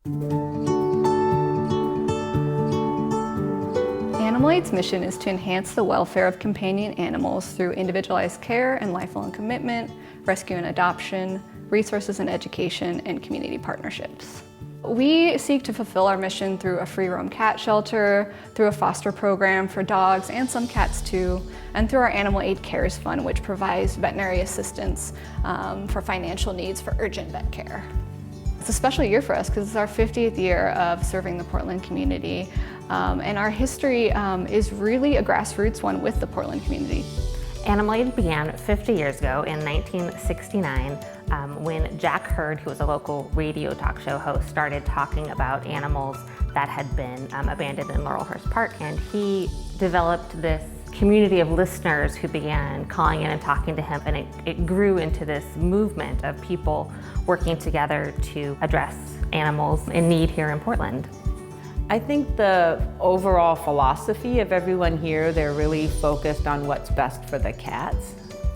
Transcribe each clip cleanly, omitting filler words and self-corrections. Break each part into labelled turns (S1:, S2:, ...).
S1: Animal Aid's mission is to enhance the welfare of companion animals through individualized care and lifelong commitment, rescue and adoption, resources and education, and community partnerships. We seek to fulfill our mission through a free roam cat shelter, through a foster program for dogs and some cats too, and through our Animal Aid Cares Fund, which provides veterinary assistance for financial needs for urgent vet care. It's a special year for us because it's our 50th year of serving the Portland community, and our history is really a grassroots one with the Portland community.
S2: Animal Aid began 50 years ago in 1969 when Jack Hurd, who was a local radio talk show host, started talking about animals that had been abandoned in Laurelhurst Park, and he developed this community of listeners who began calling in and talking to him, and it grew into this movement of people working together to address animals in need here in Portland.
S3: I think the overall philosophy of everyone here, they're really focused on what's best for the cats.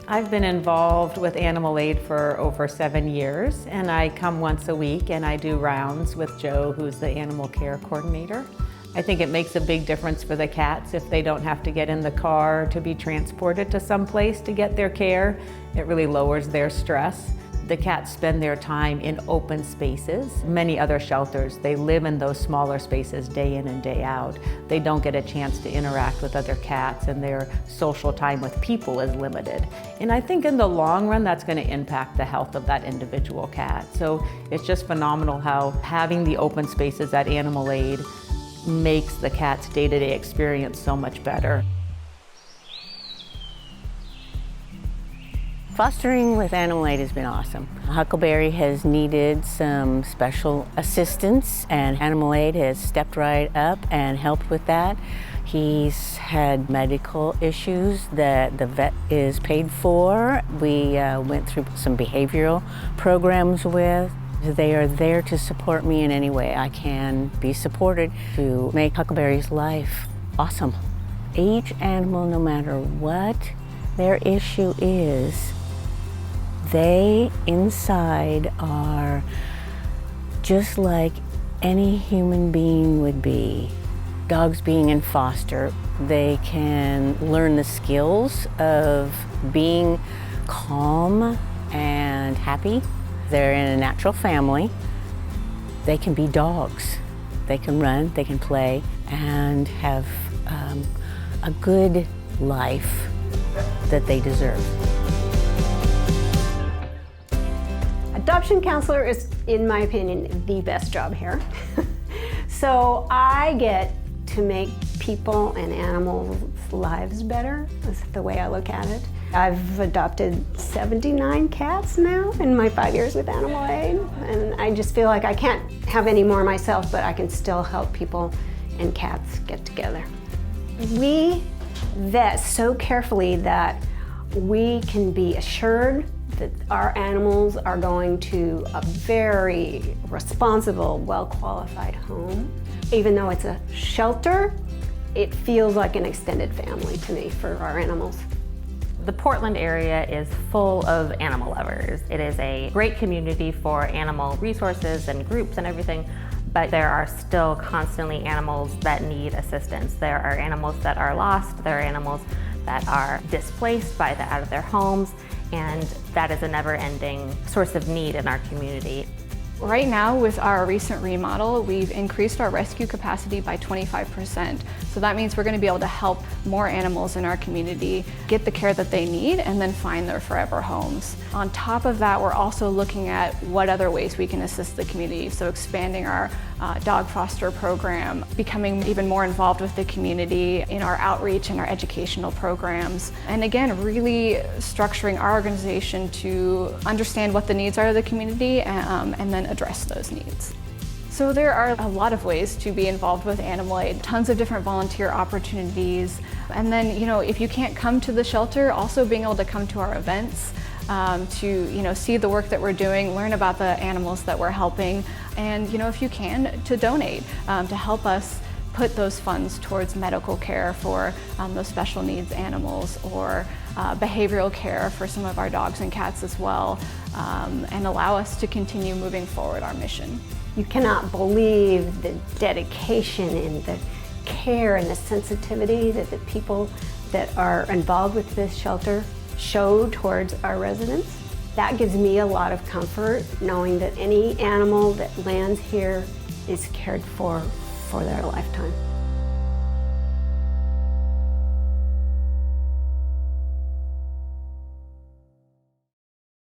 S3: I've been involved with Animal Aid for over 7 years, and I come once a week and I do rounds with Joe, who's the animal care coordinator. I think it makes a big difference for the cats if they don't have to get in the car to be transported to some place to get their care. It really lowers their stress. The cats spend their time in open spaces. Many other shelters, they live in those smaller spaces day in and day out. They don't get a chance to interact with other cats, and their social time with people is limited. And I think in the long run, that's going to impact the health of that individual cat. So it's just phenomenal how having the open spaces at Animal Aid makes the cat's day-to-day experience so much better.
S4: Fostering with Animal Aid has been awesome. Huckleberry has needed some special assistance, and Animal Aid has stepped right up and helped with that. He's had medical issues that the vet is paid for. We went through some behavioral programs with. They are there to support me in any way I can be supported to make Huckleberry's life awesome. Each animal, no matter what their issue is, they inside are just like any human being would be. Dogs being in foster, they can learn the skills of being calm and happy. They're in a natural family. They can be dogs. They can run, they can play, and have a good life that they deserve.
S5: Adoption counselor is, in my opinion, the best job here. So I get to make people and animals' lives better. That's the way I look at it. I've adopted 79 cats now in my 5 years with Animal Aid, and I just feel like I can't have any more myself, but I can still help people and cats get together. We vet so carefully that we can be assured that our animals are going to a very responsible, well-qualified home. Even though it's a shelter, it feels like an extended family to me for our animals.
S2: The Portland area is full of animal lovers. It is a great community for animal resources and groups and everything, but there are still constantly animals that need assistance. There are animals that are lost, there are animals that are displaced out of their homes, and that is a never-ending source of need in our community.
S1: Right now, with our recent remodel, we've increased our rescue capacity by 25%. So that means we're going to be able to help more animals in our community get the care that they need and then find their forever homes. On top of that, we're also looking at what other ways we can assist the community. So expanding our dog foster program, becoming even more involved with the community in our outreach and our educational programs. And again, really structuring our organization to understand what the needs are of the community and then address those needs. So there are a lot of ways to be involved with Animal Aid, tons of different volunteer opportunities. And then, if you can't come to the shelter, also being able to come to our events, to see the work that we're doing, learn about the animals that we're helping, and if you can, to donate, to help us put those funds towards medical care for those special needs animals, or behavioral care for some of our dogs and cats as well, and allow us to continue moving forward our mission.
S5: You cannot believe the dedication and the care and the sensitivity that the people that are involved with this shelter show towards our residents. That gives me a lot of comfort knowing that any animal that lands here is cared for their lifetime.